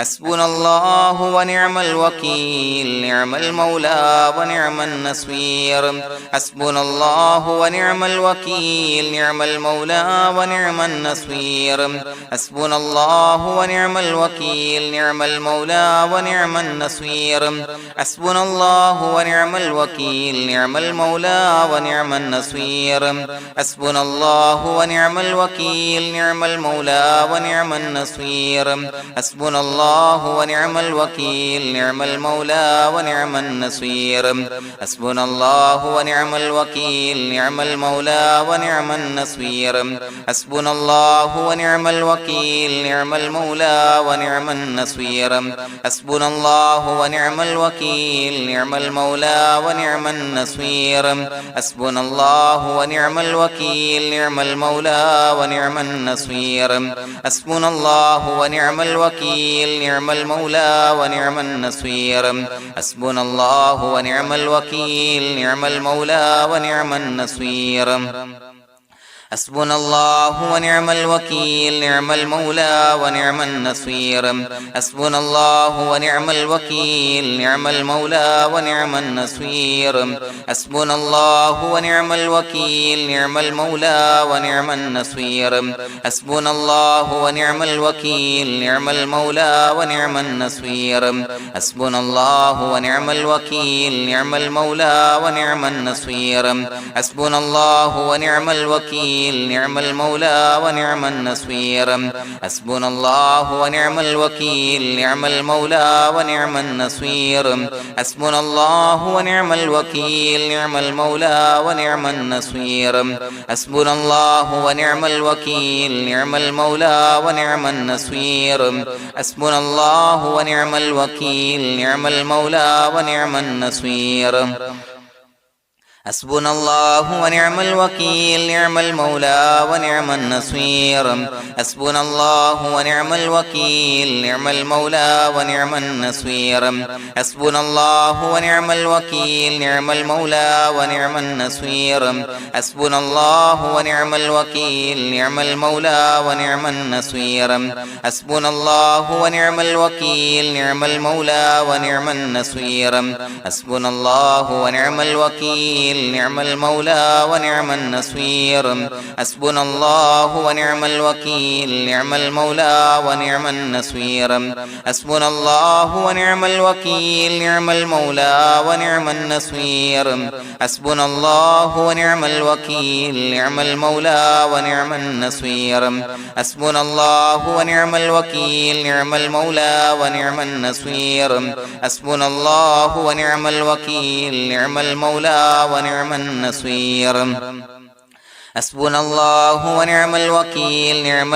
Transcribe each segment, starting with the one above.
حسبنا الله ونعم الوكيل نعم المولى ونعم النصير حسبنا الله ونعم الوكيل نعم المولى ونعم النصير حسبنا الله ونعم الوكيل نعم المولى ونعم النصير حسبنا الله ونعم الوكيل نعم المولى ونعم النصير حسبنا الله ونعم الوكيل نعم المولى ونعم النصير حسبنا الله ونعم الوكيل نعم المولى ونعم النصير حسبنا الله ونعم الوكيل نعم المولى ونعم النصير حسبنا الله ونعم الوكيل نعم المولى ونعم النصير حسبنا الله ونعم الوكيل نعم المولى ونعم النصير حسبنا الله ونعم الوكيل نعم المولى ونعم النصير حسبنا الله ونعم الوكيل نعم المولى ونعم النصير حسبنا الله ونعم الوكيل نعم المولى ونعم النصير حسبنا الله ونعم الوكيل نعم المولى ونعم النصير حسبنا الله ونعم الوكيل نعم المولى ونعم النصير حسبنا الله ونعم الوكيل نعم المولى ونعم النصير حسبنا الله ونعم الوكيل نعم المولى ونعم النصير حسبنا الله ونعم الوكيل نعم المولى ونعم النصير حسبنا الله ونعم الوكيل نعم المولى ونعم النصير حسبنا الله ونعم الوكيل نعم المولى ونعم النصير حسبنا الله ونعم الوكيل نعم المولى ونعم النصير حسبنا الله ونعم الوكيل نعم المولى ونعم النصير حسبنا الله ونعم الوكيل نعم المولى ونعم النصير حسبنا الله ونعم الوكيل نعم المولى ونعم النصير حسبنا الله ونعم الوكيل نعم المولى ونعم النصير حسبنا الله ونعم الوكيل نعم المولى ونعم النصير حسبنا الله ونعم الوكيل نعم المولى ونعم النصير حسبنا الله ونعم الوكيل نعم المولى ونعم النصير حسبنا الله ونعم الوكيل نعم المولى ونعم النصير حسبنا الله ونعم الوكيل نعم المولى ونعم النصير حسبنا الله ونعم الوكيل نعم المولى ونعم النصير حسبنا الله ونعم الوكيل نعم المولى ونعم النصير حسبنا الله ونعم الوكيل نعم المولى ونعم النصير حسبنا الله ونعم الوكيل نعم المولى ونعم النصير حسبنا الله ونعم الوكيل نعم المولى ونعم النصير حسبنا الله ونعم الوكيل نعم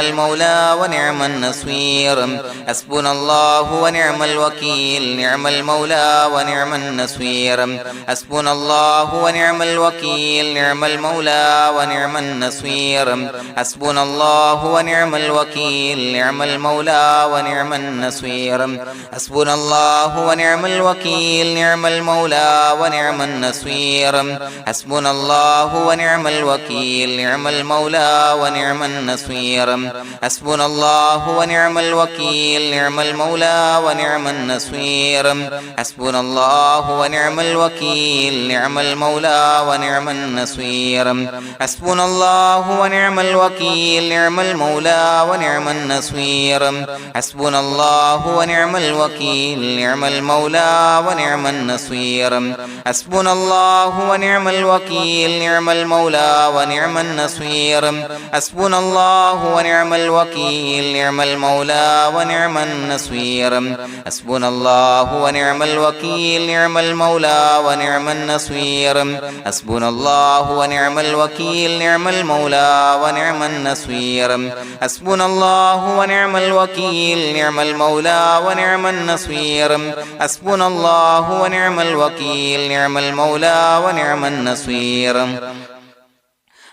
المولى ونعم النصير حسبنا الله ونعم الوكيل نعم المولى ونعم النصير حسبنا الله ونعم الوكيل نعم المولى ونعم النصير حسبنا الله ونعم الوكيل نعم المولى ونعم النصير حسبنا الله ونعم الوكيل نعم المولى ونعم النصير حسبنا الله ونعم الوكيل نعم المولى ونعم النصير حسبنا الله ونعم الوكيل نعم المولى ونعم النصير حسبنا الله ونعم الوكيل نعم المولى ونعم النصير حسبنا الله ونعم الوكيل نعم المولى ونعم النصير حسبنا الله ونعم الوكيل نعم المولى ونعم النصير حسبنا الله ونعم الوكيل نعم المولى ونعم النصير حسبنا الله ونعم الوكيل نعم المولى ونعم النصير حسبنا الله ونعم الوكيل نعم المولى ونعم النصير حسبنا الله ونعم الوكيل نعم المولى ونعم النصير حسبنا الله ونعم الوكيل نعم المولى ونعم النصير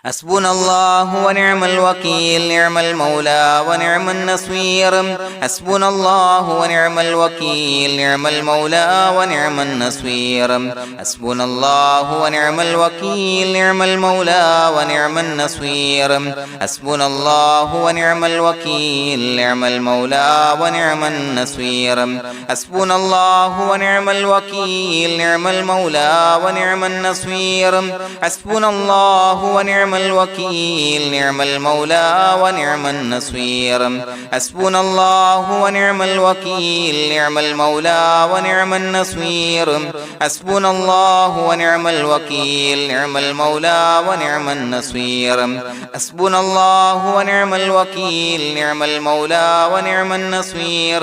حسبنا الله ونعم الوكيل نعم المولى ونعم النصير حسبنا الله ونعم الوكيل نعم المولى ونعم النصير حسبنا الله ونعم الوكيل نعم المولى ونعم النصير حسبنا الله ونعم الوكيل نعم المولى ونعم النصير حسبنا الله ونعم الوكيل نعم المولى ونعم النصير حسبنا الله ونعم الوكيل نعم المولى ونعم النصير حسبنا الله ونعم الوكيل نعم المولى ونعم النصير حسبنا الله ونعم الوكيل نعم المولى ونعم النصير حسبنا الله ونعم الوكيل نعم المولى ونعم النصير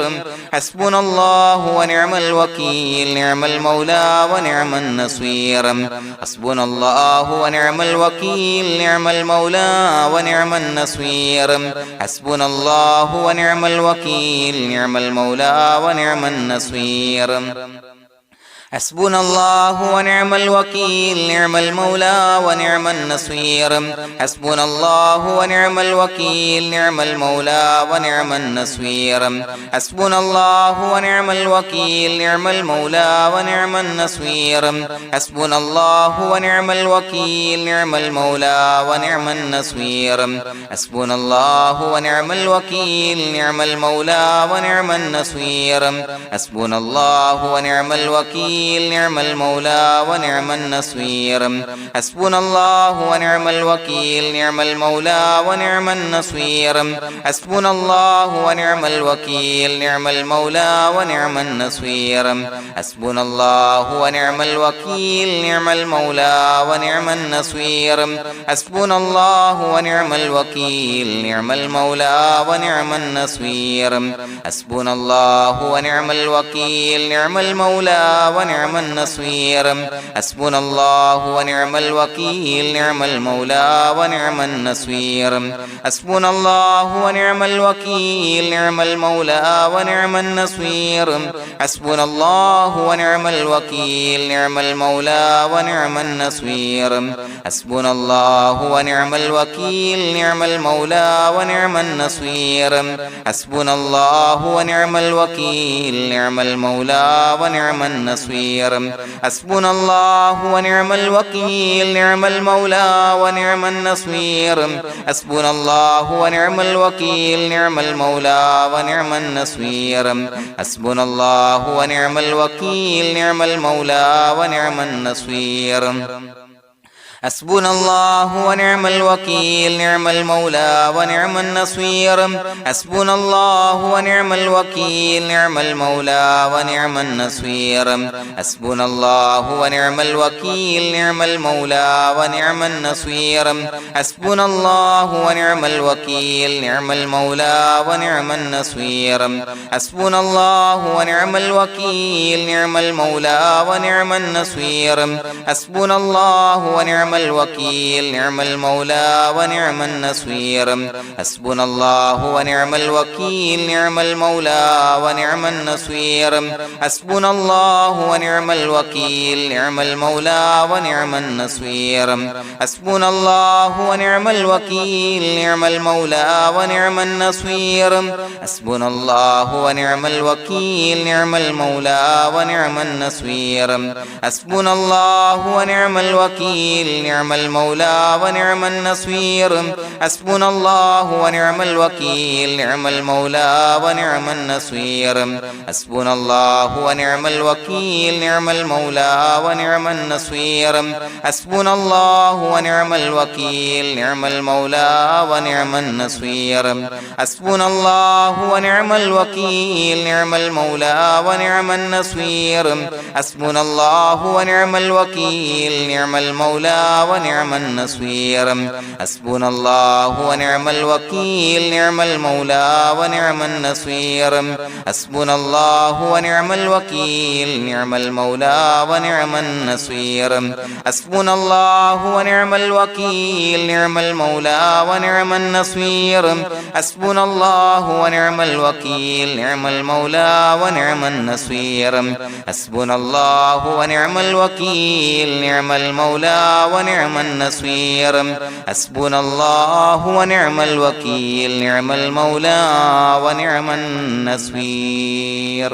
حسبنا الله ونعم الوكيل نعم المولى ونعم النصير حسبنا الله ونعم الوكيل نعم المولى ونعم النصير حسبنا الله ونعم الوكيل نعم المولى ونعم النصير حسبنا الله ونعم الوكيل نعم المولى ونعم النصير حسبنا الله ونعم الوكيل نعم المولى ونعم النصير حسبنا الله ونعم الوكيل نعم المولى ونعم النصير حسبنا الله ونعم الوكيل نعم المولى ونعم النصير حسبنا الله ونعم الوكيل نعم المولى ونعم النصير حسبنا الله ونعم الوكيل نعم المولى ونعم النصير حسبنا الله ونعم الوكيل نعم المولى ونعم النصير حسبنا الله ونعم الوكيل نعم المولى ونعم النصير حسبنا الله ونعم الوكيل نعم المولى ونعم النصير حسبنا الله ونعم الوكيل نعم المولى ونعم النصير حسبنا الله ونعم الوكيل نعم المولى ونعم النصير حسبنا الله ونعم الوكيل نعم المولى ونعم النصير حسبنا الله ونعم الوكيل نعم المولى ونعم النصير حسبنا الله ونعم الوكيل نعم المولى ونعم النصير حسبنا الله ونعم الوكيل نعم المولى ونعم النصير حسبنا الله ونعم الوكيل نعم المولى ونعم النصير حسبنا الله ونعم الوكيل نعم المولى ونعم النصير حسبنا الله ونعم الوكيل نعم المولى ونعم النصير حسبنا الله ونعم الوكيل نعم المولى ونعم النصير حسبنا الله ونعم الوكيل نعم المولى ونعم النصير حسبنا الله ونعم الوكيل نعم المولى ونعم النصير حسبنا الله ونعم الوكيل نعم المولى ونعم النصير حسبنا الله ونعم الوكيل نعم المولى ونعم النصير حسبنا الله ونعم الوكيل نعم المولى ونعم النصير حسبنا الله ونعم الوكيل نعم المولى ونعم النصير حسبنا الله ونعم الوكيل نعم المولى ونعم النصير حسبنا الله ونعم الوكيل نعم المولى ونعم النصير حسبنا الله ونعم الوكيل نعم المولى ونعم النصير حسبنا الله ونعم الوكيل نعم المولى ونعم النصير حسبنا الله ونعم الوكيل نعم المولى ونعم النصير حسبنا الله ونعم الوكيل نعم المولى ونعم النصير حسبنا الله ونعم الوكيل نعم المولى ونعم النصير حسبنا الله ونعم الوكيل نعم المولى ونعم النصير حسبنا الله ونعم الوكيل نعم المولى ونعم النصير حسبنا الله ونعم الوكيل نعم المولى ونعم النصير حسبنا الله ونعم الوكيل نعم المولى ونعم النصير حسبنا الله ونعم الوكيل نعم المولى ونعم النصير حسبنا الله ونعم الوكيل نعم المولى ونعم النصير حسبنا الله ونعم الوكيل نعم المولى ونعم النصير حسبنا الله ونعم الوكيل نعم المولى ونعم النصير حسبنا الله ونعم الوكيل نعم المولى ونعم النصير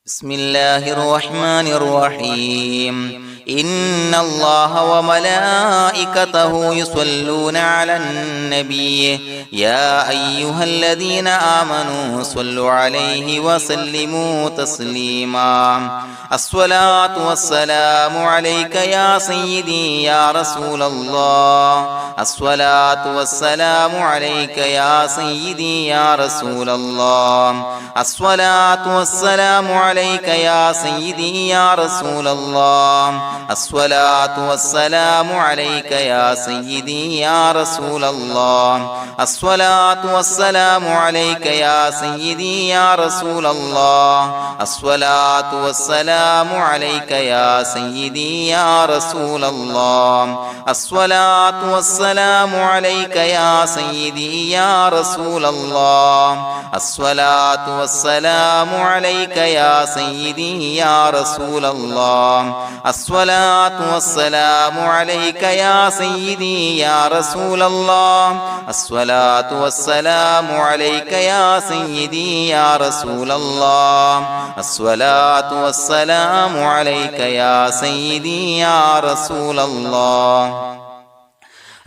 بسم الله الرحمن الرحيم إن الله وملائكته يصلون على النبي يا أيها الذين آمنوا صلوا عليه وسلموا تسليما الصلاة والسلام عليك يا سيدي يا رسول الله الصلاة والسلام عليك يا سيدي يا رسول الله الصلاة والسلام عليك يا سيدي يا رسول الله الصلاة والسلام عليك يا سيدي يا رسول الله الصلاة والسلام عليك يا سيدي يا رسول الله الصلاة والسلام عليك يا سيدي يا رسول الله الصلاة والسلام عليك يا سيدي يا رسول الله الصلاة والسلام عليك يا سيدي يا رسول الله الصلاة والسلام عليك يا سيدي يا رسول الله الصلاة والسلام عليك يا سيدي يا رسول الله الصلاة والسلام عليك يا سيدي يا رسول الله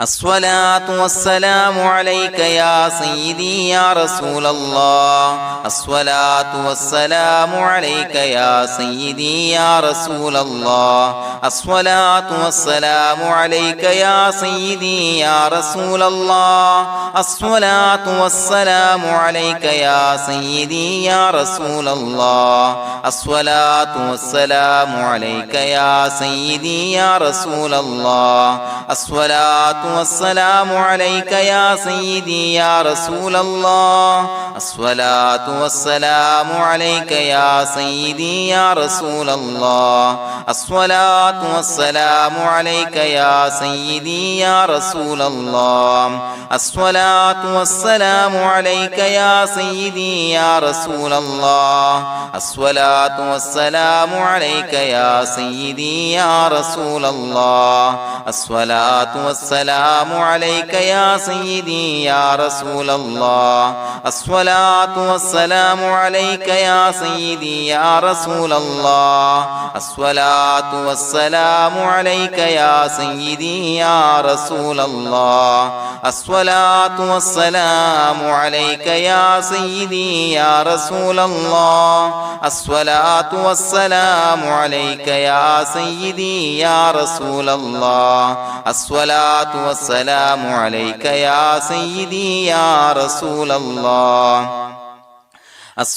الصلاة والسلام عليك يا سيدي يا رسول الله الصلاة والسلام عليك يا سيدي يا رسول الله الصلاة والسلام عليك يا سيدي يا رسول الله الصلاة والسلام عليك يا سيدي يا رسول الله الصلاة والسلام عليك يا سيدي يا رسول الله الصلاة والسلام عليك يا سيدي يا رسول الله الصلاة والسلام عليك يا سيدي يا رسول الله الصلاة والسلام عليك يا سيدي يا رسول الله الصلاة والسلام عليك يا سيدي يا رسول الله الصلاة والسلام عليك يا سيدي يا رسول الله الصلاة والسلام عليك يا سيدي يا رسول الله الصلاة والسلام عليك يا سيدي يا رسول الله الصلاة والسلام عليك يا سيدي يا رسول الله الصلاة والسلام عليك يا سيدي يا رسول الله الصلاة والسلام عليك يا سيدي يا رسول الله الصلاة والسلام عليك يا سيدي يا رسول الله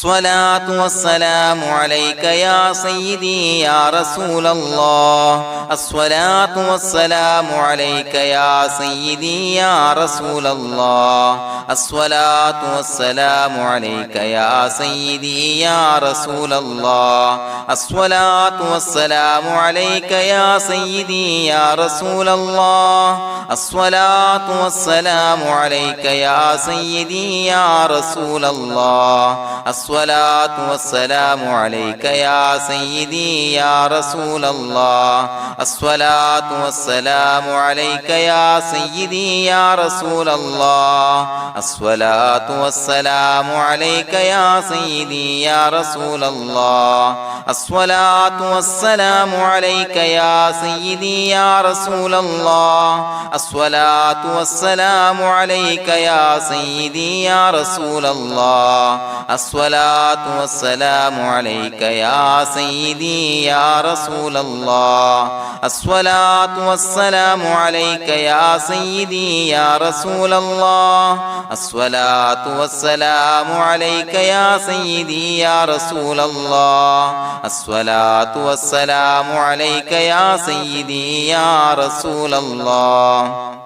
الصلاة والسلام عليك يا سيدي يا رسول الله الصلاة والسلام عليك يا سيدي يا رسول الله الصلاة والسلام عليك يا سيدي يا رسول الله الصلاة والسلام عليك يا سيدي يا رسول الله الصلاة والسلام عليك يا سيدي يا رسول الله الصلاة والسلام عليك يا سيدي يا رسول الله الصلاة والسلام عليك يا سيدي يا رسول الله الصلاة والسلام عليك يا سيدي يا رسول الله الصلاة والسلام عليك يا سيدي يا رسول الله الصلاة والسلام عليك يا سيدي يا رسول الله الصلاة والسلام عليك يا سيدي يا رسول الله الصلاة والسلام عليك يا سيدي يا رسول الله الصلاة والسلام عليك يا سيدي يا رسول الله الصلاة والسلام عليك يا سيدي يا رسول الله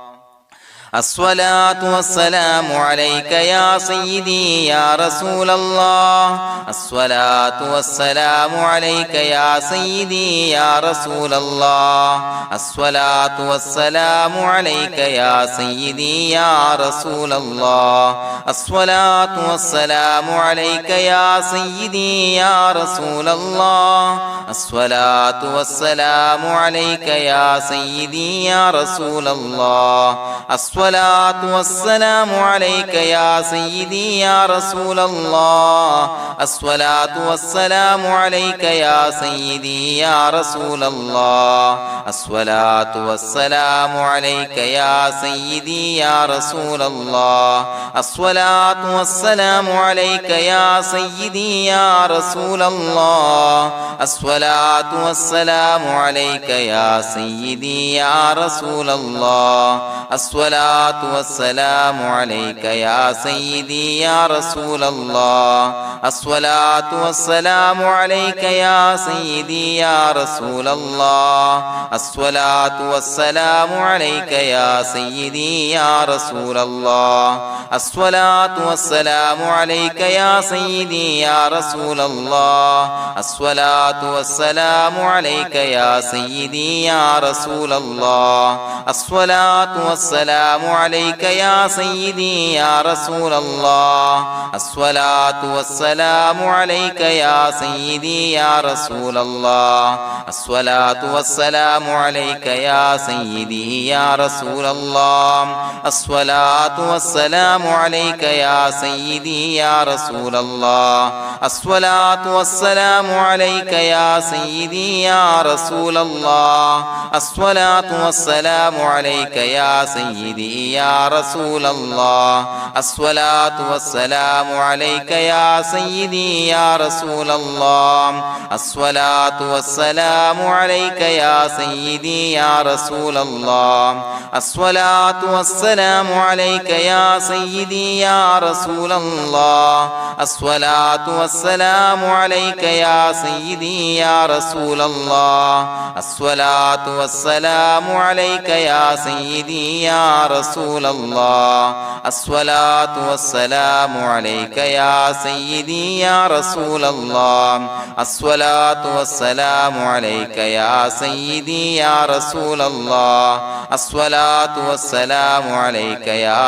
الصلاة والسلام عليك يا سيدي يا رسول الله الصلاة والسلام عليك يا سيدي يا رسول الله الصلاة والسلام عليك يا سيدي يا رسول الله الصلاة والسلام عليك يا سيدي يا رسول الله الصلاة والسلام عليك يا سيدي يا رسول الله الصلاة والسلام عليك يا سيدي يا رسول الله الصلاة والسلام عليك يا سيدي يا رسول الله الصلاة والسلام عليك يا سيدي يا رسول الله الصلاة والسلام عليك يا سيدي يا رسول الله الصلاة والسلام عليك يا سيدي يا رسول الله الصلاة والسلام عليك يا سيدي يا رسول الله الصلاة والسلام عليك يا سيدي يا رسول الله الصلاة والسلام عليك يا سيدي يا رسول الله الصلاة والسلام عليك يا سيدي يا رسول الله الصلاة والسلام عليك يا سيدي يا رسول الله الصلاة والسلام عليك يا سيدي يا رسول الله الصلاة والسلام عليك يا سيدي يا رسول الله الصلاة والسلام عليك يا سيدي يا رسول الله الصلاة والسلام عليك يا سيدي يا رسول الله الصلاة والسلام عليك يا سيدي يا رسول الله الصلاة والسلام عليك يا سيدي يا رسول الله الصلاة والسلام عليك يا سيدي يا رسول الله الصلاة والسلام عليك يا سيدي يا رسول الله الصلاة والسلام عليك يا سيدي يا رسول الله الصلاة والسلام عليك يا سيدي يا رسول الله الصلاة والسلام عليك يا سيدي يا رسول الله الصلاة والسلام عليك يا سيدي يا رسول الله الصلاة والسلام عليك يا سيدي يا رسول الله الصلاة والسلام عليك يا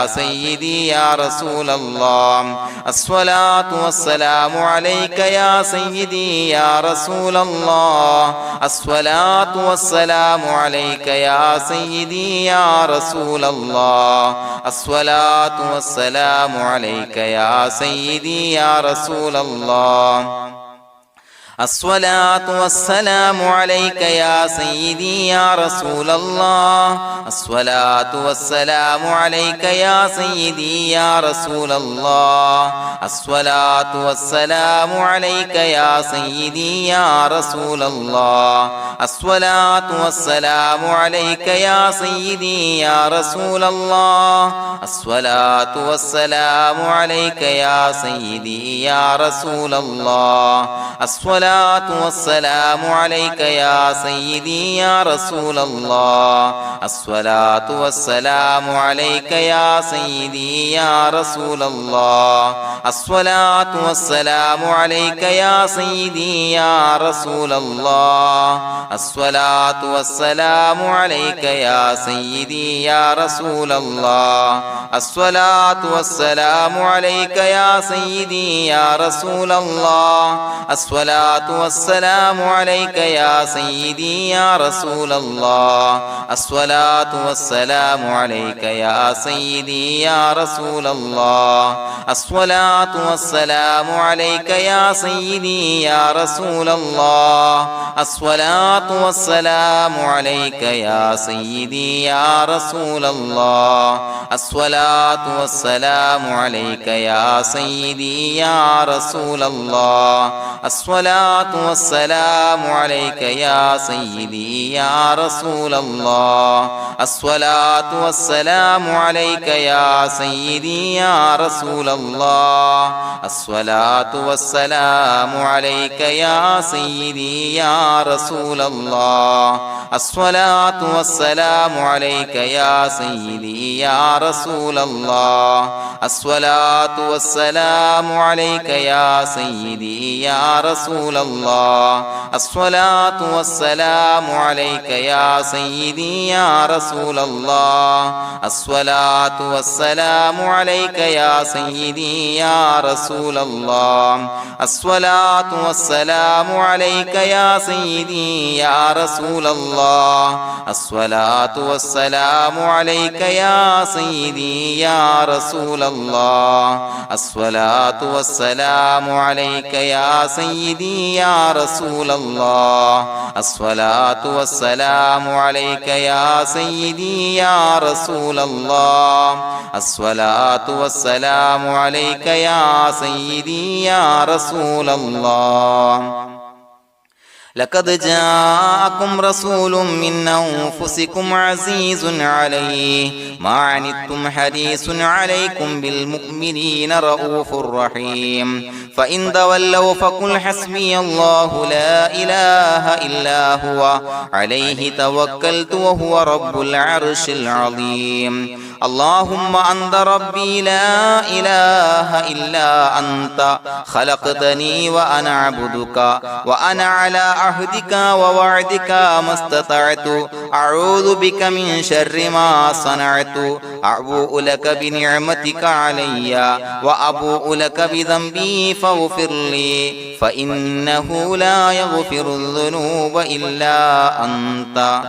سيدي يا رسول الله الصلاة والسلام عليك يا سيدي يا رسول الله الصلاة والسلام عليك يا سيدي يا رسول الله الصلاة والسلام عليك يا سيدي يا رسول الله الصلاة والسلام عليك يا سيدي يا رسول الله الصلاة والسلام عليك يا سيدي يا رسول الله الصلاة والسلام عليك يا سيدي يا رسول الله الصلاة والسلام عليك يا سيدي يا رسول الله الصلاة والسلام عليك يا سيدي يا رسول الله الصلاة والسلام عليك يا سيدي يا رسول الله الصلاة والسلام عليك يا سيدي يا رسول الله الصلاة والسلام عليك يا سيدي يا رسول الله الصلاة والسلام عليك يا سيدي يا رسول الله الصلاة والسلام عليك يا سيدي يا رسول الله الصلاة والسلام عليك يا سيدي يا رسول الله الصلاة والسلام عليك يا سيدي يا رسول الله الصلاة والسلام عليك يا سيدي يا رسول الله الصلاة والسلام عليك يا سيدي يا رسول الله الصلاة والسلام عليك يا سيدي يا رسول الله الصلاة الصلاة والسلام عليك يا سيدي يا رسول الله الصلاة والسلام عليك يا سيدي يا رسول الله الصلاة والسلام عليك يا سيدي يا رسول الله الصلاة والسلام عليك يا سيدي يا رسول الله الصلاة والسلام عليك يا سيدي يا رسول الله الصلاة والسلام عليك يا سيدي يا رسول الله الصلاة والسلام عليك يا سيدي يا رسول الله الصلاة والسلام عليك يا سيدي يا رسول الله الصلاة والسلام عليك يا سيدي يا رسول الله الصلاة والسلام عليك يا سيدي يا رسول الله الصلاة والسلام عليك يا سيدي يا رسول الله الصلاة والسلام عليك يا سيدي يا رسول الله لقد جاءكم رسول من أنفسكم عزيز عليه ما عنتم حريص عليكم بالمؤمنين رؤوف رحيم فإن تولوا فقل حسبي الله لا إله إلا هو عليه توكلت وهو رب العرش العظيم اللهم أنت ربي لا إله إلا أنت خلقتني وأنا عبدك وأنا على عهدك ووعدك ما استطعت أعوذ بك من شر ما صنعت أبوء لك بنعمتك علي وأبوء لك بذنبي فاغفر لي فإنه لا يغفر الذنوب إلا أنت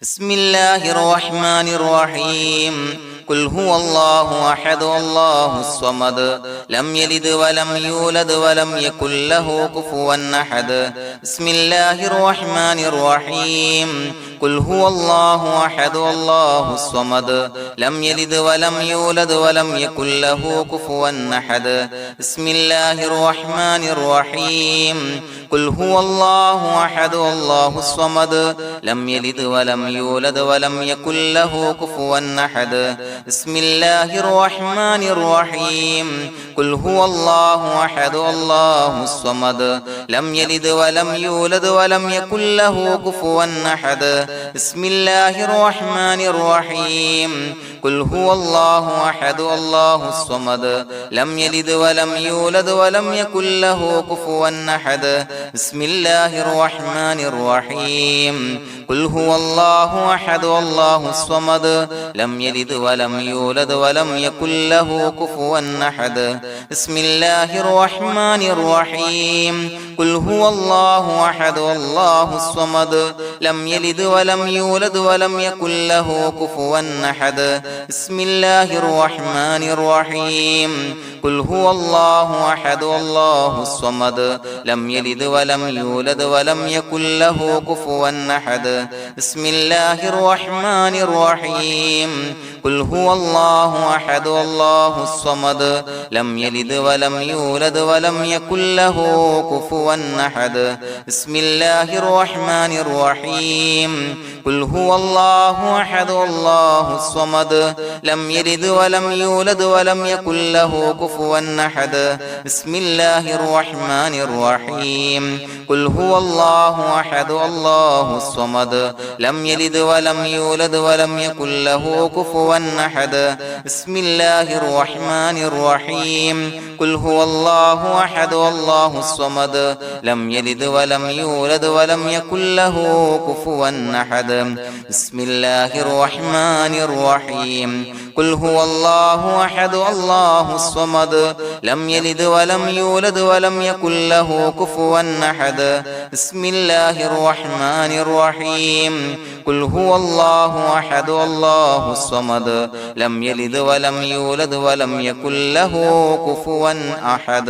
بسم الله الرحمن الرحيم قل هو الله أحد الله الصمد لم يلد ولم يولد ولم يكن له كفوا أحد بسم الله الرحمن الرحيم قل هو الله أحد الله الصمد لم يلد ولم يولد ولم يكن له كفوا أحد بسم الله الرحمن الرحيم قل هو الله أحد الله الصمد لم يلد ولم يولد ولم يكن له كفوا أحد بسم الله الرحمن الرحيم قل هو الله أحد الله الصمد لم يلد ولم يولد ولم يكن له كفوا أحد بسم الله الرحمن الرحيم قل هو الله أحد الله الصمد لم يلد ولم يولد ولم يكن له كفوا أحد بسم الله الرحمن الرحيم قل هو الله أحد الله الصمد لم يلد ولم يولد ولم يكن له كفوا أحد بسم الله الرحمن الرحيم قل هو الله أحد الله الصمد لم يلد ولم يولد ولم يكن له كفوا أحد بسم الله الرحمن الرحيم قل هو الله أحد الله الصمد لم يلد ولم يولد ولم يكن له كفوا أحد بسم الله الرحمن الرحيم قل هو الله أحد الله الصمد لم يلد ولم يولد ولم يكن له كفوا أحد بسم الله الرحمن الرحيم قل هو الله أحد الله الصمد لم يلد ولم يولد ولم يكن له كفوا أحد بسم الله الرحمن الرحيم قل هو الله أحد الله الصمد لم يلد ولم يولد ولم يكن له كفوا أحد بسم الله الرحمن الرحيم قل هو الله أحد الله الصمد لم يلد ولم يولد ولم يكن له كفوا أحد بسم الله الرحمن الرحيم قل هو الله أحد الله الصمد لم يلد ولم يولد ولم يكن له كفوا أحد بسم الله الرحمن الرحيم قل هو الله أحد الله الصمد لم يلد ولم يولد ولم يكن له كفوا أحد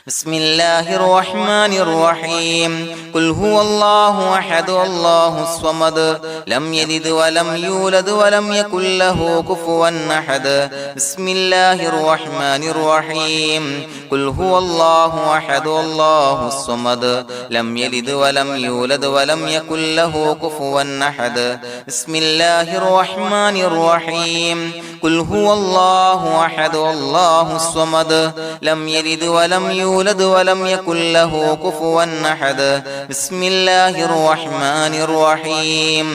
بسم الله الرحمن الرحيم قل هو الله أحد الله الصمد لم يلد ولم يولد ولم يكن له كفوا أحد بسم الله الرحمن الرحيم قل هو الله أحد الله الصمد لم يلد ولم يولد ولم يكن له كفوا أحد بسم الله الرحمن الرحيم قل هو الله أحد الله الصمد لم يلد ولم يولد ولم يكن له كفوا أحد بسم الله الرحمن الرحيم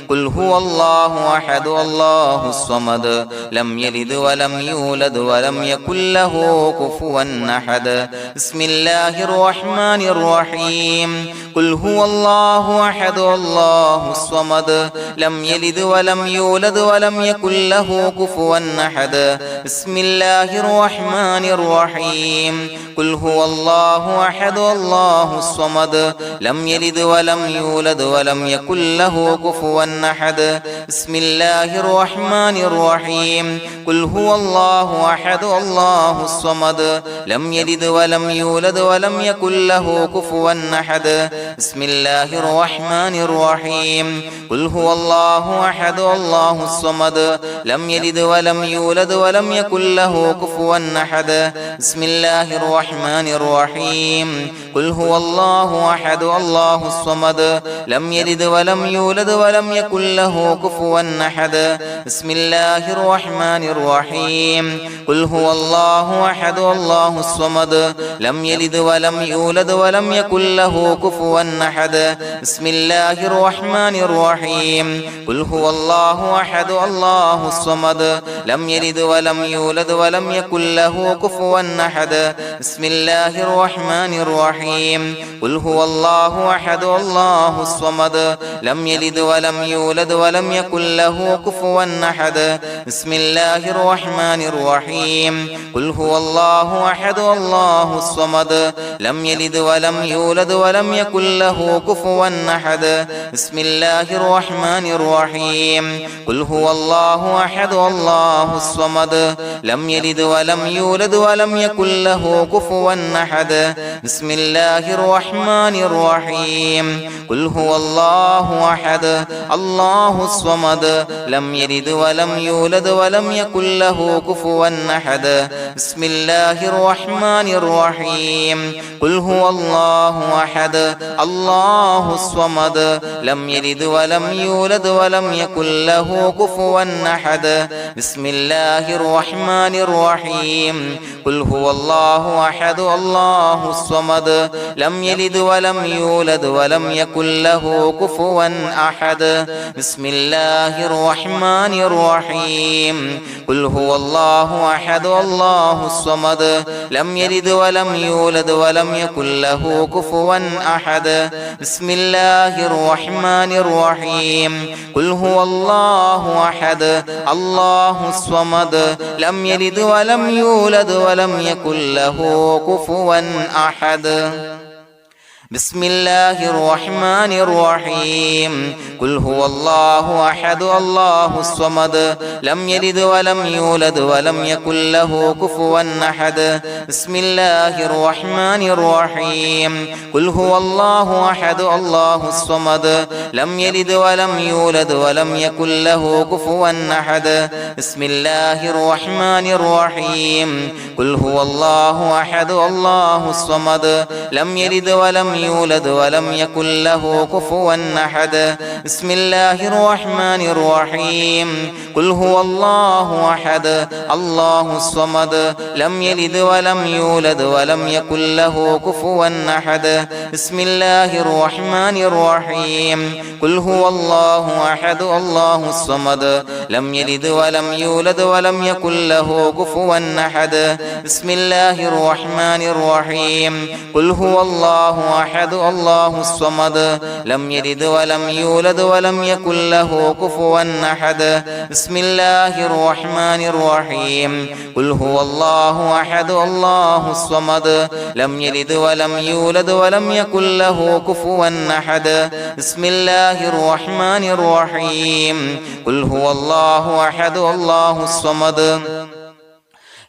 قل هو الله أحد الله الصمد لم يلد ولم يولد ولم يكن له كفوا أحد بسم الله الرحمن الرحيم قل هو الله أحد الله الصمد لم يلد ولم يولد ولم يكن له كفوا أحد بسم الله الرحمن الرحيم قل هو الله أحد الله الصمد لم يلد ولم يولد ولم يكن له كفوا أحد بسم الله الرحمن الرحيم قل هو الله أحد الله الصمد لم يلد ولم يولد ولم يكن له كفوا أحد بسم الله الرحمن الرحيم قل هو الله أحد الله الصمد لم يلد ولم يولد ولم يكن له كفوا أحد بسم الله الرحمن الرحيم قل هو الله أحد الله الصمد لم يلد ولم يولد ولم يكن له كفوا أحد بسم الله الرحمن الرحيم قل هو الله أحد الله الصمد لم يلد ولم يولد ولم يكن له كفوا أحد بسم الله الرحمن الرحيم قل هو الله أحد الله الصمد لم يلد ولم يولد ولم يكن له كفوا أحد بسم الله الرحمن الرحيم قل هو الله أحد الله الصمد لم يلد ولم يولد ولم يكن له كفوا أحد بسم الله الرحمن الرحيم قل هو الله أحد الله الصمد لم يلد ولم يولد ولم يكن له كفوا أحد بسم الله الرحمن الرحيم قل هو الله أحد الله الصمد لم يلد ولم يولد ولم يكن له كفوا أحد بسم الله الرحمن الرحيم قل هو الله أحد الله الصمد لم يلد ولم يولد ولم يكن له كفوا أحد بسم الله الرحمن الرحيم قل هو الله أحد الله الصمد لم يلد ولم يولد ولم يكن له كفوا أحد بسم الله الرحمن الرحيم قل هو الله أحد الله الصمد لم يلد ولم يولد ولم يكن له كفوا أحد بسم الله الرحمن الرحيم قل هو الله أحد الله الصمد لم يلد ولم يولد ولم يكن له كفوا أحد بسم الله الرحمن الرحيم قل هو الله أحد الله الصمد لم يلد ولم يولد ولم يكن له كفوا أحد بسم الله الرحمن الرحيم قل هو الله أحد الله الصمد لم يلد ولم يولد ولم يكن له كفوا أحد بسم الله الرحمن الرحيم قل هو الله أحد الله الصمد لم يلد ولم يولد ولم يكن له كفوا أحد بسم الله الرحمن الرحيم قل هو الله أحد الله الصمد لم يلد ولم يولد ولم يكن له كفوا أحد بسم الله الرحمن الرحيم قل هو الله أحد الله الصمد لم يلد ولم يولد ولم يكن له كفوا أحد بسم الله الرحمن الرحيم قل هو الله أحد الله الصمد لم يلد ولم يولد ولم يكن له كفوا أحد بسم الله الرحمن الرحيم قل هو الله أحد الله الصمد لم يلد ولم يولد ولم يكن له كفوا أحد بسم الله الرحمن الرحيم قل هو الله أحد الله الصمد لم يلد ولم يولد ولم يكن له كفوا أحد بسم الله الرحمن الرحيم قل هو الله أحد الله الصمد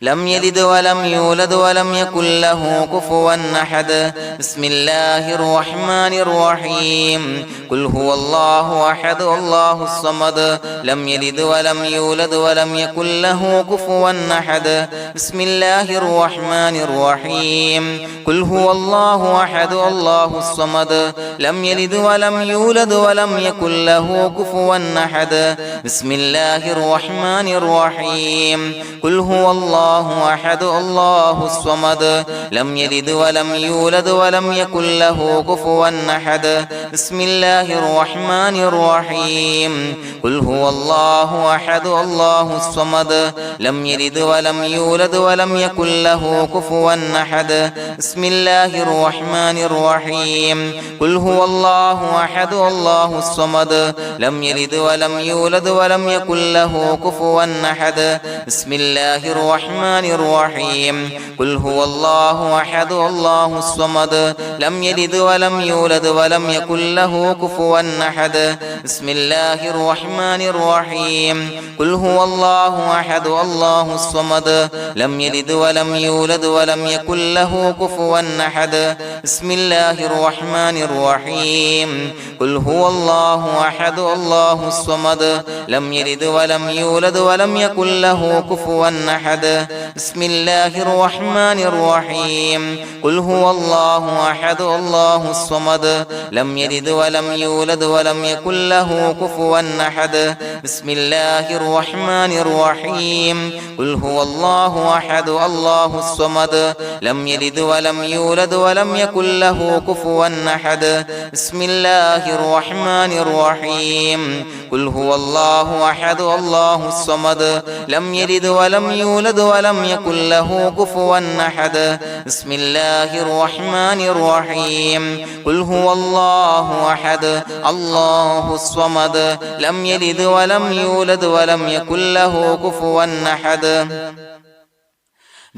لم يلد ولم يولد ولم يكن له كفوا أحد بسم الله الرحمن الرحيم قل هو الله أحد الله الصمد لم يلد ولم يولد ولم يكن له كفوا أحد بسم الله الرحمن الرحيم قل هو الله أحد الله الصمد لم يلد ولم يولد ولم يكن له كفوا أحد بسم الله الرحمن الرحيم قل هو الله أحد الله الصمد لم يلد ولم يولد ولم يكن له كفوا أحد بسم الله الرحمن الرحيم قل هو الله أحد الله الصمد لم يلد ولم يولد ولم يكن له كفوا أحد بسم الله الرحمن الرحيم قل هو الله أحد الله الصمد لم يلد ولم يولد ولم يكن له كفوا أحد بسم الله الرحمن الرحيم قل هو الله أحد الله الصمد لم يلد ولم يولد ولم يكن له كفوا أحد بسم الله الرحمن الرحيم قل هو الله أحد الله الصمد لم يلد ولم يولد ولم يكن له كفوا أحد بسم الله الرحمن الرحيم قل هو الله أحد الله الصمد لم يلد ولم يولد ولم يكن له كفوا أحد بسم الله الرحمن الرحيم قل هو الله أحد الله الصمد لم يلد ولم يولد ولم يكن له كفوا أحد بسم الله الرحمن الرحيم قل هو الله أحد الله الصمد لم يلد ولم يولد ولم يكن له كفوا أحد بسم الله الرحمن الرحيم قل هو الله أحد الله الصمد لم يلد ولم يولد ولم يكن له كفوا أحد بسم الله الرحمن الرحيم قل هو الله أحد الله الصمد لم يلد ولم يولد ولم يكن له كفوا أحد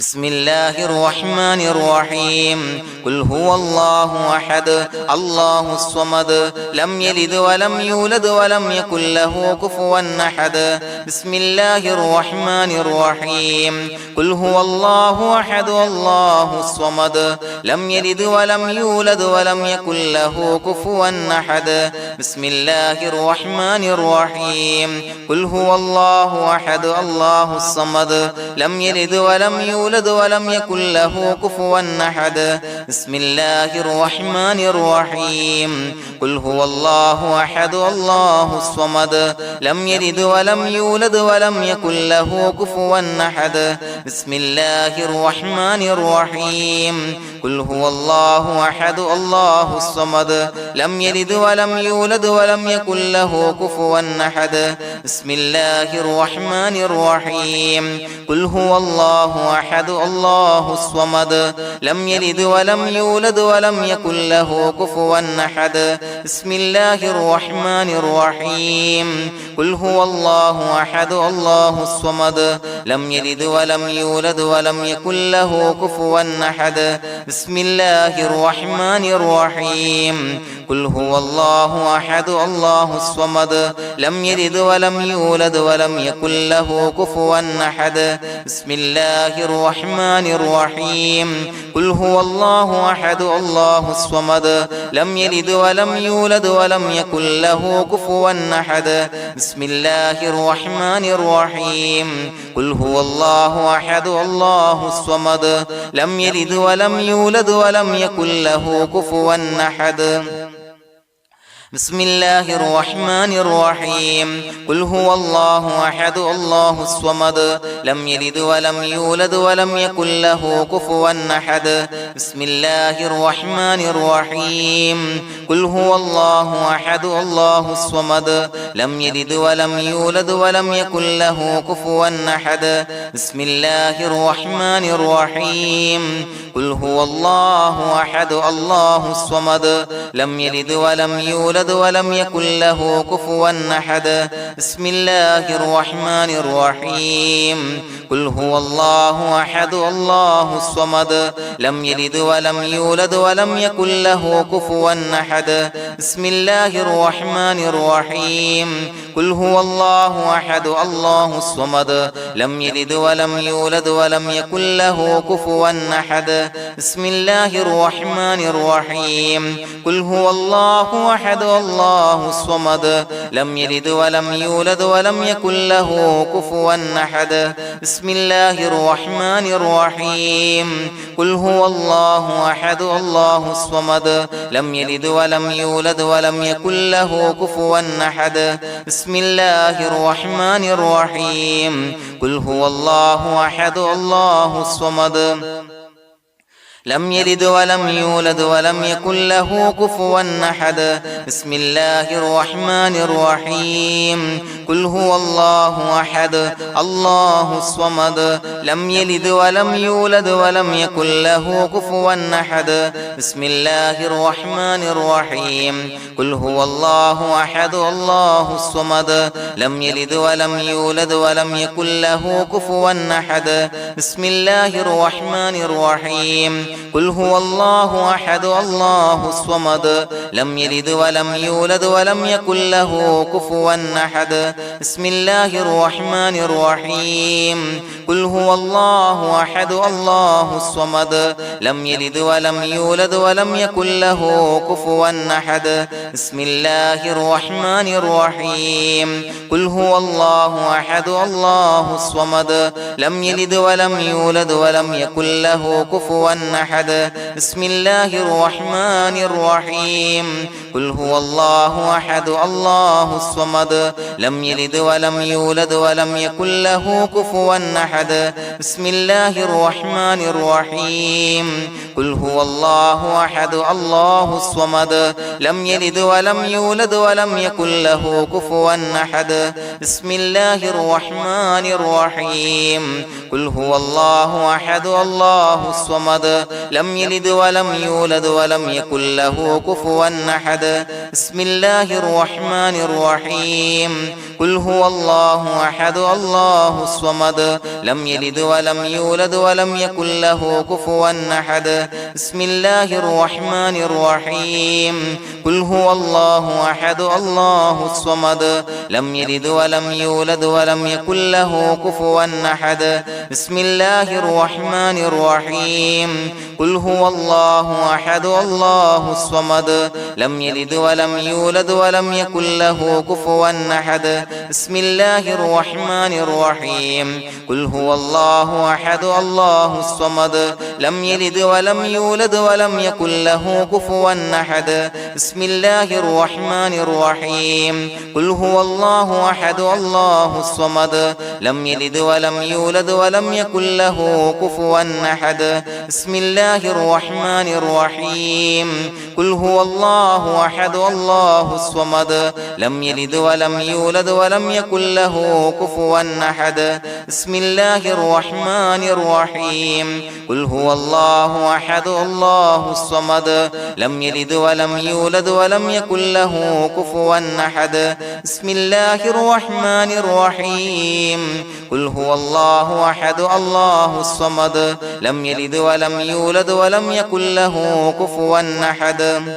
بسم الله الرحمن الرحيم قل هو الله أحد الله الصمد لم يلد ولم يولد ولم يكن له كفوا أحد بسم الله الرحمن الرحيم قل هو الله أحد الله الصمد لم يلد ولم يولد ولم يكن له كفوا أحد بسم الله الرحمن الرحيم قل هو الله أحد الله الصمد لم يلد ولم يولد ولم يكن له كفوا أحد بسم الله الرحمن الرحيم قل هو الله أحد الله الصمد لم يلد ولم يولد ولم يكن له كفوا أحد بسم الله الرحمن الرحيم قل هو الله أحد الله الصمد لم يلد ولم يولد ولم يكن له كفوا أحد بسم الله الرحمن الرحيم قل هو الله أحد الله الصمد لم يلد ولم يولد ولم يكن له كفوا أحد بسم الله الرحمن الرحيم قل هو الله أحد الله الصمد لم يلد ولم يولد ولم يكن له كفوا أحد بسم الله الرحمن الرحيم قل هو الله أحد الله الصمد لم يلد ولم يولد ولم يكن له كفوا أحد بسم الله الرحمن الرحيم قل هو الله أحد الله الصمد لم يلد ولم يولد ولم يكن له كفوا أحد بسم الله الرحمن الرحيم قل هو الله أحد الله الصمد لم يلد ولم يولد ولم يكن له كفوا أحد بسم الله الرحمن الرحيم قل هو الله أحد الله الصمد لم يلد ولم يولد ولم يكن له كفوا أحد بسم الله الرحمن الرحيم قل هو الله أحد الله الصمد لم يلد ولم يولد ولم يكن له كفوا أحد بسم الله الرحمن الرحيم قل هو الله أحد الله الصمد لم يلد ولم يولد يولد ولم يكن له كفوا أحد بسم الله الرحمن الرحيم قل هو الله أحد الله الصمد لم يلد ولم يولد ولم يكن له كفوا أحد بسم الله الرحمن الرحيم قل هو الله أحد الله الصمد لم يلد ولم يولد ولم يكن له كفوا أحد بسم الله الرحمن الرحيم قل هو الله أحد الله الصمد لم يلد ولم يولد ولم يكن له كفوا أحد بسم الله الرحمن الرحيم قل هو الله أحد الله الصمد لم يلد ولم يولد ولم يكن له كفوا أحد بسم الله الرحمن الرحيم قل هو الله أحد الله الصمد لم يلد ولم يولد ولم يكن له كفوا أحد بسم الله الرحمن الرحيم قل هو الله أحد الله الصمد لم يلد ولم يولد ولم يكن له كفوا أحد بسم الله الرحمن الرحيم قل هو الله أحد الله الصمد لم يلد ولم يولد ولم يكن له كفوا أحد بسم الله الرحمن الرحيم قل هو الله أحد الله الصمد لم يلد ولم يولد ولم يكن له كفوا أحد بسم الله الرحمن الرحيم قل هو الله أحد الله الصمد لم يلد ولم يولد ولم يكن له كفوا أحد بسم الله الرحمن الرحيم قل هو الله أحد الله الصمد لم يلد ولم يولد ولم يكن له كفوا أحد بسم الله الرحمن الرحيم قل هو الله أحد الله الصمد لم يلد ولم يولد ولم يكن له كفوا أحد بسم الله الرحمن الرحيم قل هو الله أحد الله الصمد لم يلد ولم يولد ولم يكن له كفوا أحد بسم الله الرحمن الرحيم قل هو الله أحد الله الصمد لم يلد ولم يولد ولم يكن له كفوا أحد بسم الله الرحمن الرحيم قل هو الله أحد الله الصمد لم يلد ولم يولد ولم يكن له كفوا أحد بسم الله الرحمن الرحيم قل هو الله أحد الله الصمد لم يلد ولم يولد ولم يكن له كفوا أحد بسم الله الرحمن الرحيم قل هو الله أحد الله الصمد لم يلد ولم يولد ولم يكن له كفوا أحد بسم الله الرحمن الرحيم قل هو الله أحد الله الصمد لم يلد ولم يولد ولم يكن له كفوا أحد بسم الله الرحمن الرحيم قل هو الله أحد الله الصمد لم يلد ولم يولد ولم يكن له كفوا أحد بسم الله الرحمن الرحيم قل هو الله أحد الله الصمد لم يلد ولم يولد ولم يكن له كفوا أحد بسم الله الرحمن الرحيم قل هو الله أحد الله الصمد لم يلد ولم يولد ولم يكن له كفوا أحد بسم الله الرحمن الرحيم قل هو الله أحد الله الصمد لم يلد ولم يولد ولم يكن له كفوا أحد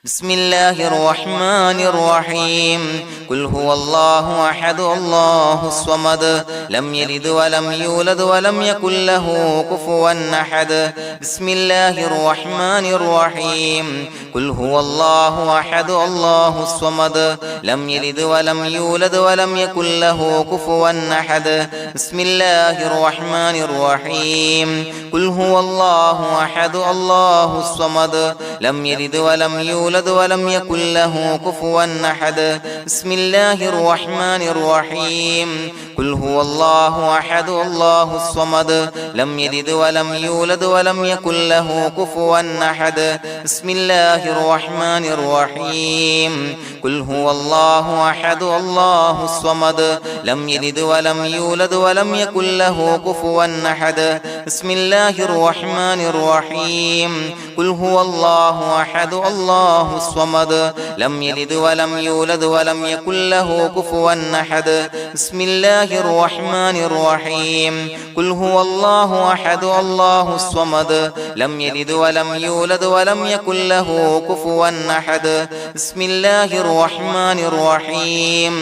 بسم الله الرحمن الرحيم قل هو الله أحد الله الصمد لم يلد ولم يولد ولم يكن له كفوا أحد بسم الله الرحمن الرحيم قل هو الله أحد الله الصمد لم يلد ولم يولد ولم يكن له كفوا أحد بسم الله الرحمن الرحيم قل هو الله أحد الله الصمد لم يلد ولم يولد ولم يكن له كفوا أحد بسم الله الرحمن الرحيم قل هو الله أحد الله الصمد لم يلد ولم يولد ولم يكن له كفوا أحد بسم الله الرحمن الرحيم قل هو الله أحد الله الصمد لم يلد ولم يولد ولم يكن له كفوا أحد بسم الله الرحمن الرحيم قل هو الله الله أحد الله الصمد لم يلد ولم يولد ولم يكن له كفوا أحد بسم الله الرحمن الرحيم قل هو الله أحد الله الصمد لم يلد ولم يولد ولم يكن له كفوا أحد بسم الله الرحمن الرحيم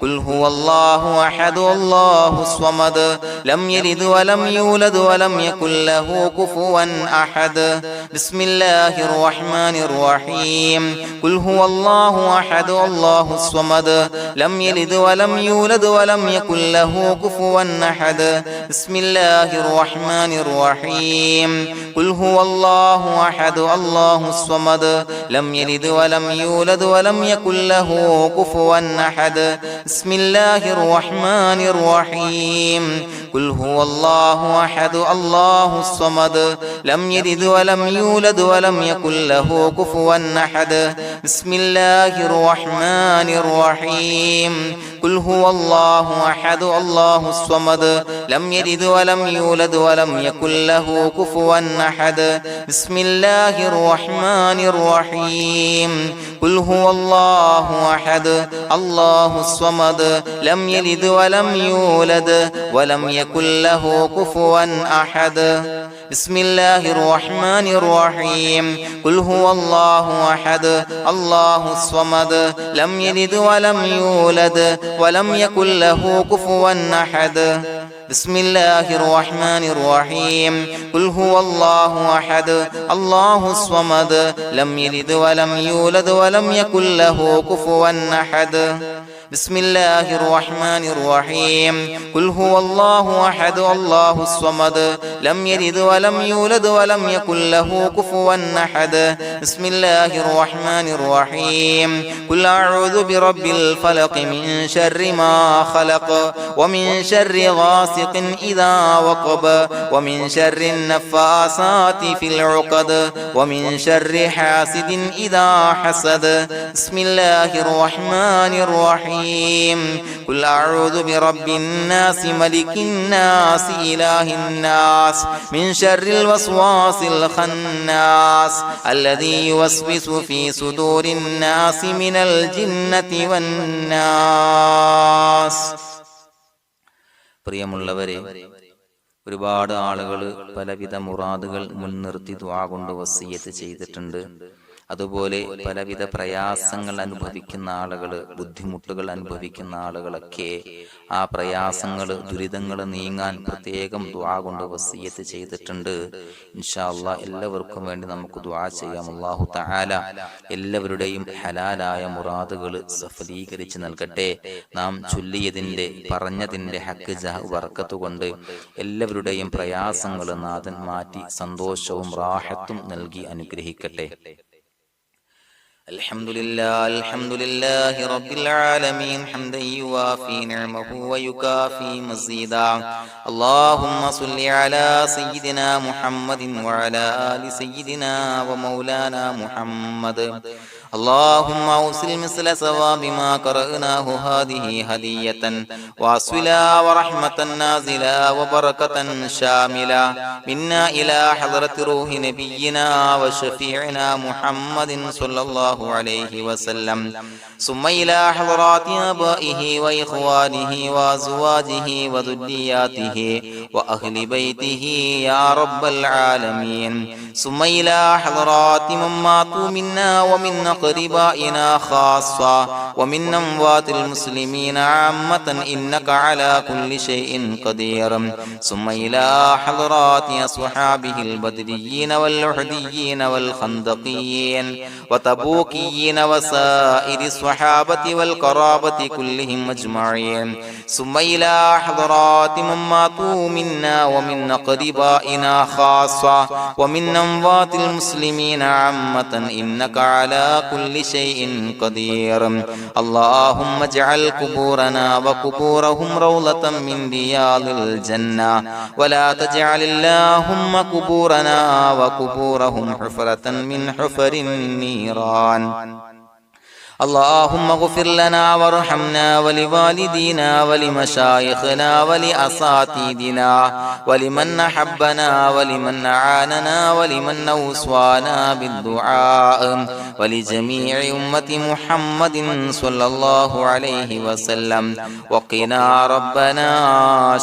قل هو الله أحد الله الصمد لم يلد ولم يولد ولم يكن له كفوا أحد بسم الله الرحمن الرحيم قل هو الله أحد الله الصمد لم يلد ولم يولد ولم يكن له كفوا أحد بسم الله الرحمن الرحيم قل هو الله أحد الله الصمد لم يلد ولم يولد ولم يكن له كفوا أحد بسم الله الرحمن الرحيم قل هو الله أحد الله الصمد لم يلد ولم يولد ولم يكن له كفوا أحد بسم الله الرحمن الرحيم قل هو الله أحد الله الصمد لم يلد ولم يولد ولم يكن له كفوا أحد بسم الله الرحمن الرحيم قل هو الله أحد الله الصمد لم يلد ولم يولد ولم يكن له كفوا أحد بسم الله الرحمن الرحيم قل هو الله أحد الله الصمد لم يلد ولم يولد ولم يكن له كفوا أحد بسم الله الرحمن الرحيم قل هو الله أحد الله الصمد لم يلد ولم يولد ولم يكن له كفوا أحد بسم الله الرحمن الرحيم قل هو الله أحد الله الصمد لم يلد ولم يولد ولم يكن له كفوا أحد بسم الله الرحمن الرحيم قل أعوذ برب الفلق من شر ما خلق ومن شر غاسق إذا وقب ومن شر النفاثات في العقد ومن شر حاسد إذا حسد بسم الله الرحمن الرحيم قل أعوذ برب الناس ملك الناس إله الناس من شر الوسواس الخناس الذي يوسوس في صدور الناس من الجنة والناس. പ്രിയമുള്ളവരെ, ഒരുപാട് ആളുകൾ പലവിധ മുറാദുകൾ മുൻനിർത്തി ദുആ കൊണ്ട് വസിയ്യത്ത് ചെയ്തിട്ടുണ്ട്. അതുപോലെ പലവിധ പ്രയാസങ്ങൾ അനുഭവിക്കുന്ന ആളുകൾ, ബുദ്ധിമുട്ടുകൾ അനുഭവിക്കുന്ന ആളുകളൊക്കെ ആ പ്രയാസങ്ങൾ, ദുരിതങ്ങൾ നീങ്ങാൻ പ്രത്യേകം ദുആ കൊണ്ട് വസിയ്യത്ത് ചെയ്തിട്ടുണ്ട്. ഇൻഷാ അല്ലാഹ് എല്ലാവർക്കും വേണ്ടി നമുക്ക് ദുആ ചെയ്യാം. അല്ലാഹു തആല എല്ലാവരുടെയും ഹലാലായ മുറാദുകൾ സഫലീകരിച്ച് നൽകട്ടെ. നാം ചൊല്ലിയതിന്റെ, പറഞ്ഞതിന്റെ ഹക്ക് ജാഹ് ബർക്കത്ത് കൊണ്ട് എല്ലാവരുടെയും പ്രയാസങ്ങൾ നാഥൻ മാറ്റി സന്തോഷവും റാഹത്തും നൽകി അനുഗ്രഹിക്കട്ടെ. الحمد لله رب العالمين حمدا يوافي نعمه ويكافي مزيدا. اللهم صل على سيدنا محمد وعلى آل سيدنا ومولانا محمد. اللهم أوصل مثل ثواب ما قرأناه هذه هدية واصلا ورحمة نازلا وبركة شاملة منا إلى حضرة روح نبينا وشفيعنا محمد صلى الله عليه وسلم، ثم إلى حضرات آبائه وإخوانه وأزواجه وذرياته وأهل بيته يا رب العالمين، ثم إلى حضرات من ماتوا منا ومن أقربائنا خاصة ومن أموات المسلمين عامة إنك على كل شيء قدير، ثم إلى حضرات أصحابه البدريين والأحديين والخندقيين وتبوكيين وسائر الصحابة والقرابة كلهم أجمعين، ثم إلى حضرات من ماتوا منا ومن أقربائنا خاصة ومن أموات المسلمين عامة إنك على كل شيء قدير. اللهم اجعل قبورنا وقبورهم روضة من رياض الجنة، ولا تجعل اللهم قبورنا وقبورهم حفرة من حفر النيران. اللهم اغفر لنا وارحمنا ولوالدينا ولمشايخنا ولأساتذتنا ولمن أحبنا ولمن أعاننا ولمن أوصانا بالدعاء ولجميع أمة محمد صلى الله عليه وسلم وقنا ربنا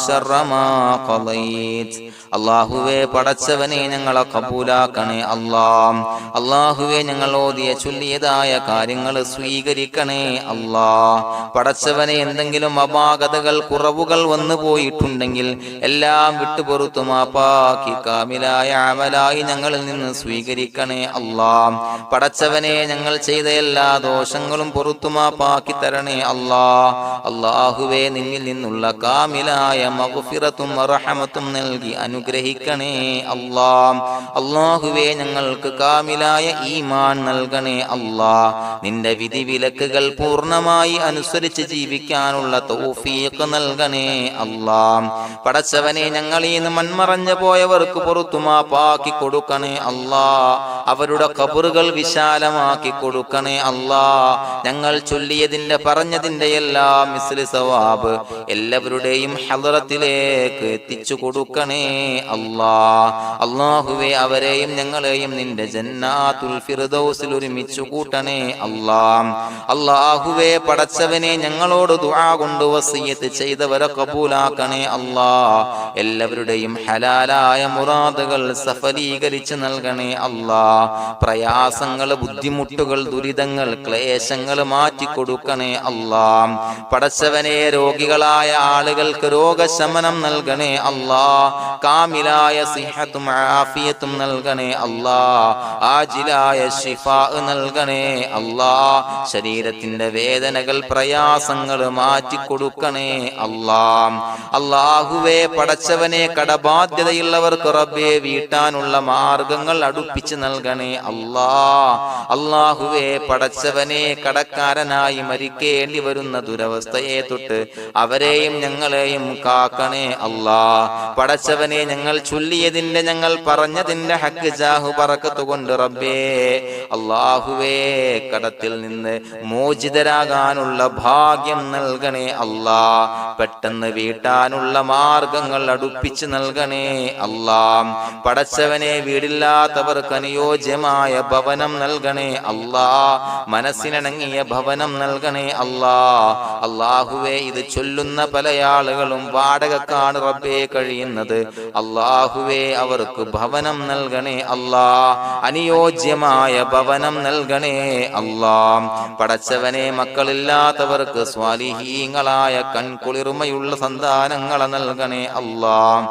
شر ما قضيت. അള്ളാഹുവേ പടച്ചവനെ ഞങ്ങളെ കബൂലാക്കണേ അല്ലാഹ്. അള്ളാഹുവേ ഞങ്ങൾ ഓതിയ ചൊല്ലിയതായ കാര്യങ്ങൾ സ്വീകരിക്കണേ അല്ലാഹ്. പടച്ചവനെ എന്തെങ്കിലും അപാകതകൾ കുറവുകൾ വന്നു പോയിട്ടുണ്ടെങ്കിൽ എല്ലാം വിട്ടുപൊറുത്തു മാപ്പാക്കി കാമിലായ അമലായി ഞങ്ങളിൽ നിന്ന് സ്വീകരിക്കണേ അല്ലാഹ്. പടച്ചവനെ ഞങ്ങൾ ചെയ്ത എല്ലാ ദോഷങ്ങളും പൊറുത്തു മാപ്പാക്കി തരണേ അല്ലാഹ്. അള്ളാഹുവേ നിന്നിൽ നിന്നുള്ള കാമിലായ മഗ്ഫിറത്തും റഹമത്തും നൽകി അനുഗ്രഹിക്കണേ അല്ലാഹ്. അല്ലാഹുവേ ഞങ്ങൾക്ക് കാമിലായ ഈമാൻ നൽകണേ അല്ലാഹ്. നിന്റെ വിധി വിലക്കുകൾ പൂർണ്ണമായി അനുസരിച്ച് ജീവിക്കാനുള്ള തൗഫീഖ് നൽകണേ അല്ലാഹ്. പടച്ചവനെ ഞങ്ങളിൽ നിന്ന് മൺമറഞ്ഞു പോയവർക്ക് പുറത്തു മാപ്പാക്കി കൊടുക്കണേ അല്ലാഹ്. അവരുടെ ഖബറുകൾ വിശാലമാക്കി കൊടുക്കണേ അല്ലാഹ്. ഞങ്ങൾ ചൊല്ലിയതിന്റെ പറഞ്ഞതിന്റെ എല്ലാം മിസ്ലി സവാബ് എല്ലാവരുടെയും ഹളറത്തിലേക്ക് എത്തിച്ചു കൊടുക്കണേ അല്ലാഹ്. അല്ലാഹുവേ അവരെയും ഞങ്ങളെയും നിന്റെ ജന്നാത്തുൽ ഫിർദൗസിൽ ഒരുമിച്ചു കൂട്ടണേ അല്ലാഹ്. അല്ലാഹുവേ പടച്ചവനെ ഞങ്ങളോട് ദുആ കൊണ്ട് വസിയത്ത് ചെയ്തവരെ കബൂലാക്കണേ അല്ലാഹ്. എല്ലാവരുടെയും ഹലാലായ മുറാദുകൾ സഫലീകരിച്ച് നൽകണേ അല്ലാഹ്. പ്രയാസങ്ങൾ, ബുദ്ധിമുട്ടുകൾ, ദുരിതങ്ങൾ, ക്ലേശങ്ങൾ മാറ്റിക്കൊടുക്കണേ അല്ലാഹ്. പടച്ചവനെ രോഗികളായ ആളുകൾക്ക് രോഗശമനം നൽകണേ അല്ലാഹ്. കാമിലായ സിഹത്തും ആഫിയത്തും നൽകണേ അല്ലാഹ്. ആജിലായ ശിഫാ നൽകണേ അല്ലാഹ്. ശരീരത്തിന്റെ വേദനകൾ, പ്രയാസങ്ങൾ മാറ്റിക്കൊടുക്കണേ അല്ലാഹ്. അല്ലാഹുവേ പടച്ചവനെ കടബാധ്യതയുള്ളവർക്ക് റബ്ബേ വീട്ടാനുള്ള മാർഗങ്ങൾ അടുപ്പിച്ച് നൽകണേ അല്ലാഹ്. അല്ലാഹുവേ പടച്ചവനെ കടക്കാരനായി മരിക്കേണ്ടി വരുന്ന ദുരവസ്ഥയെ തൊട്ട് അവരെയും ഞങ്ങളെയും കാക്കണേ അല്ലാഹ്. പടച്ചവനെ ഞങ്ങൾ ചൊല്ലിയതിന്റെ, ഞങ്ങൾ പറഞ്ഞതിന്റെ ഹക്ക് ജാഹു ബറക്കത്ത് കൊണ്ട് റബ്ബേ അല്ലാഹുവേ കടത്തിൽ നിന്ന് മോചിതരാകാനുള്ള ഭാഗ്യം നൽകണേ അല്ലാഹ്. പെട്ടെന്ന് വീട്ടാനുള്ള മാർഗങ്ങൾ അടുപ്പിച്ച് നൽകണേ അല്ലാഹ്. പടച്ചവനെ വീടില്ലാത്തവർക്ക് അനുയോജ്യമായ ഭവനം നൽകണേ അല്ലാഹ്. മനസ്സിനിണങ്ങിയ ഭവനം നൽകണേ അല്ലാഹ്. അല്ലാഹുവേ ഇത് ചൊല്ലുന്ന പല ആളുകളും വാടകക്കാണ് റബ്ബേ കഴിയുന്നത്. അല്ലാഹുവേ അവർക്ക് ഭവനം നൽകണേ അല്ലാഹ്. അനുയോജ്യമായ ഭവനം നൽകണേ അല്ലാഹ്. പടച്ചവനെ മക്കളില്ലാത്തവർക്ക് സ്വാലിഹീങ്ങളായ കൺകുളിർമയുള്ള സന്താനങ്ങളെ നൽകണേ അല്ലാഹ്.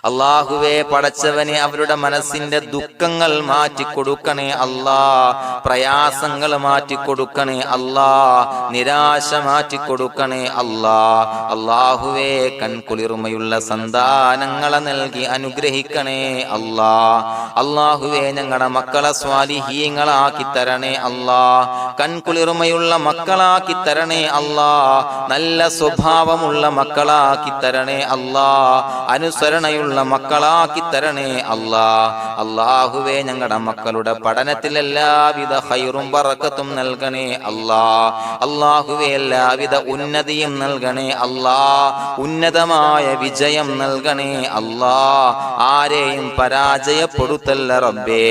അല്ലാഹുവേ പടച്ചവനെ അവരുടെ മനസ്സിന്റെ ദുഃഖങ്ങൾ മാറ്റിക്കൊടുക്കണേ അല്ലാഹ്. പ്രയാസങ്ങൾ മാറ്റിക്കൊടുക്കണേ അല്ലാഹ്. നിരാശ മാറ്റിക്കൊടുക്കണേ അല്ലാഹ്. അല്ലാഹുവേ കൺകുളിർമയുള്ള സന്താനങ്ങളെ നൽകി അനുഗ്രഹിക്കണേ അല്ലാഹ്. അല്ലാഹുവേ ഞങ്ങളുടെ മക്കളെ സ്വാലിഹീങ്ങളാക്കി തരണേ അല്ലാഹ്. കൺകുളിർമയുള്ള മക്കളാക്കി തരണേ അല്ലാഹ്. നല്ല സ്വഭാവമുള്ള മക്കളാക്കി തരണേ അല്ലാഹ്. അനുസരണയുള്ള മക്കളാക്കി തരണേ അല്ലാഹ്. അല്ലാഹുവേ ഞങ്ങളുടെ മക്കളുടെ പഠനത്തിൽ എല്ലാവിധ ഖൈറും ബറക്കത്തും നൽകണേ അല്ലാഹ്. അല്ലാഹുവേ എല്ലാവിധ ഉന്നതിയും നൽകണേ അല്ലാഹ്. ഉന്നതമായ വിജയം നൽകണേ അല്ലാഹ്. ആരെയും പരാജയപ്പെടുത്തല്ല റബ്ബേ.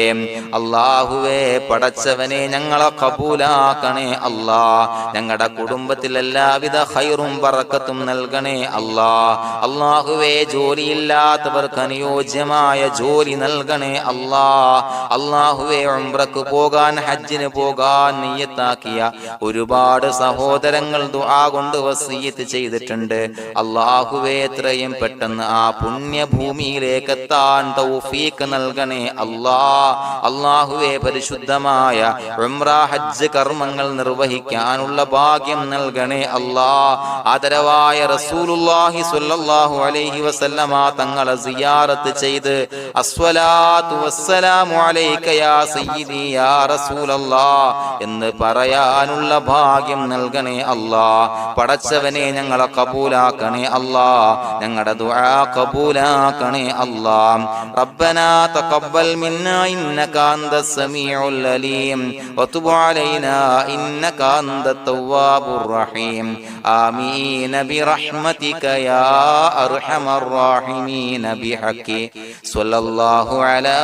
അല്ലാഹുവേ പടച്ചവനെ ഞങ്ങളെ കബൂലാക്കണേ അല്ലാഹ്. ഞങ്ങളുടെ കുടുംബത്തിൽ എല്ലാവിധ ഖൈറും ബറക്കത്തും നൽകണേ അല്ലാഹ്. അല്ലാഹുവേ ജോലിയില്ലാത്ത അനുയോജ്യമായ ജോലി നൽകണേ അല്ലാഹ്. അല്ലാഹുവേ ഉംറക്ക് പോകാൻ, ഹജ്ജിന് പോകാൻ നിയ്യത്താക്കിയ ഒരുപാട് സഹോദരങ്ങൾ ദുആ കൊണ്ട് വസിയത്ത് ചെയ്തിട്ടുണ്ട്. അല്ലാഹുവേ എത്രയും പെട്ടെന്ന് ആ പുണ്യഭൂമിയിലേക്ക് എത്താൻ തൗഫീഖ് നൽകണേ അല്ലാഹ്. അല്ലാഹുവേ പരിശുദ്ധമായ ഉംറ ഹജ്ജ് കർമ്മങ്ങൾ നിർവഹിക്കാനുള്ള ഭാഗ്യം നൽകണേ അല്ലാഹ്. ആദരവായ റസൂലുള്ളാഹി സ്വല്ലല്ലാഹു അലൈഹി വസല്ലമ തങ്ങളെ സിയാറത്ത് ചെയ്ത് അസ്സലാത്തു വസ്സലാമു അലൈക യാ സയ്യിദി യാ റസൂലല്ലാഹ് എന്ന് പറയാനുള്ള ഭാഗ്യം നൽകണേ അല്ലാഹ്. പടച്ചവനെ ഞങ്ങളെ കബൂലാക്കണേ അല്ലാഹ്, ഞങ്ങളുടെ ദുആ കബൂലാക്കണേ അല്ലാഹ്. റബ്ബനാ തഖബ്ബൽ മിന്നാ ഇന്നക അന്തസ് സമീഉൽ അലീം വതുബ് അലൈനാ ഇന്നക അന്തത് തവ്വാബുർ റഹീം. ആമീൻ ബിറഹ്മതിക യാ അർഹമർ റഹീമീൻ ബിഹഖി സ്വല്ലല്ലാഹു അലാ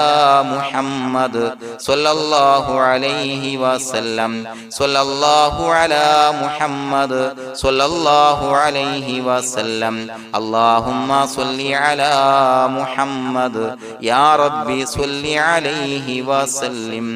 മുഹമ്മദ് സ്വല്ലല്ലാഹു അലൈഹി വസല്ലം സ്വല്ലല്ലാഹു അലാ മുഹമ്മദ് സ്വല്ലല്ലാഹു അലൈഹി വസല്ലം. അല്ലാഹുമ്മ സ്വല്ലി അലാ മുഹമ്മദ് യാ റബ്ബി സ്വല്ലി അലൈഹി വസല്ലം.